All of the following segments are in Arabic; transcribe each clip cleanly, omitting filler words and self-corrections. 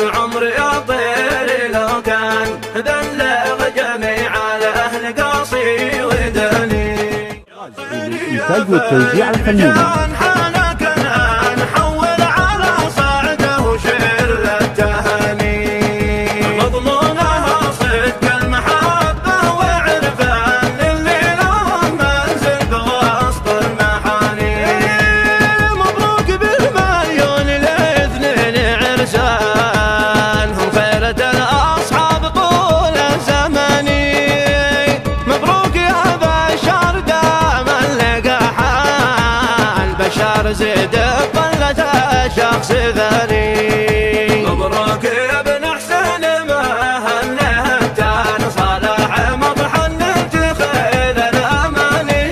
العمر يا طير لو كان بلغ جميع الأهل قاصي وداني. الإنتاج والتوزيع الفني. زيد قلة شخص ثاني. مبروك يا ابن حسين ما هنه كان صالح مطحن تخيل الاماني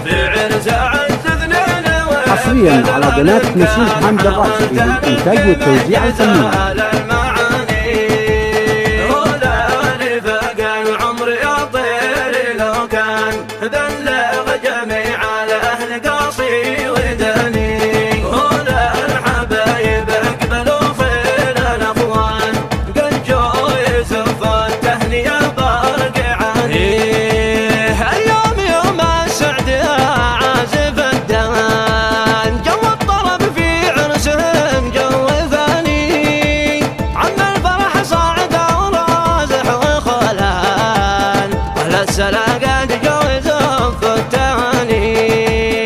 في عرس عز اثنين. حصريا على قناة نسيج حمد الراشد للإنتاج والتوزيع الفني. العمر يا طير لو كان بلغ جميع الأهل قاصي وداني. هنا الحبايب اقبلوا خير الأخوان قد جو يوسف التهنئة بارقعاني. اليوم يوم السعد يا عازف الدهان جو الطرب في عرسهم جو ثاني. عم الفرح صاعد ورازح وخلان أهل السلا قد جو يوسف التهاني.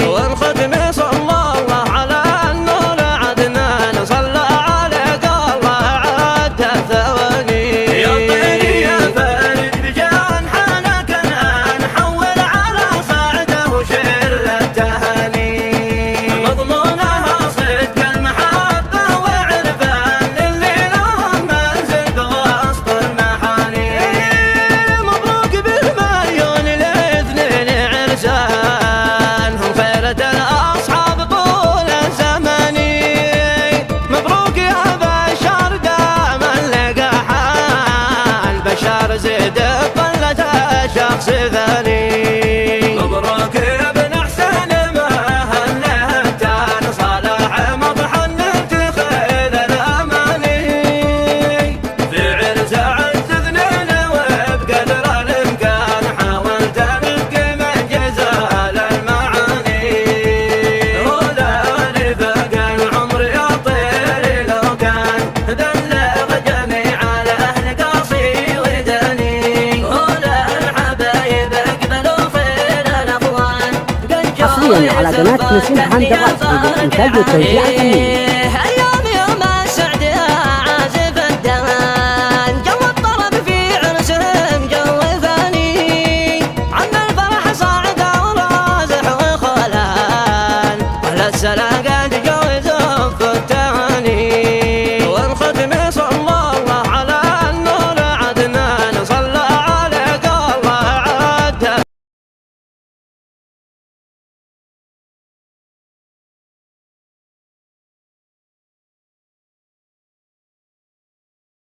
والختم صلى الله على النور عدنان صلى عليك الله عد الثواني. يا طيري يا فارد بجان حالك الآن حول على صعده وشير التهاني. مضمونها صدق المحبة وعرفان اللي لهم منزل بوسط المحاني. مبروك بالمليون الاثنين عرسان هم خيرة الأصحاب طول الزماني. مبروك يا بشار دام لقى حال بشار زيد قلة شخص ثاني. مبروك يا ابن حسين ما هنه كان صالح مطحن تخيل الأماني في عرس عز اثنين. وبقدر الإمكان حاولت أنقي من جزال المعاني. هنا رفاق العمر يا طير لو كان بلغ جميع الأهل قاصي وداني. هنا الحبايب اقبلوا خير الأخوان قد جو حصريا على قناة نسيج حمد الراشد للإنتاج والتوزيع الفني.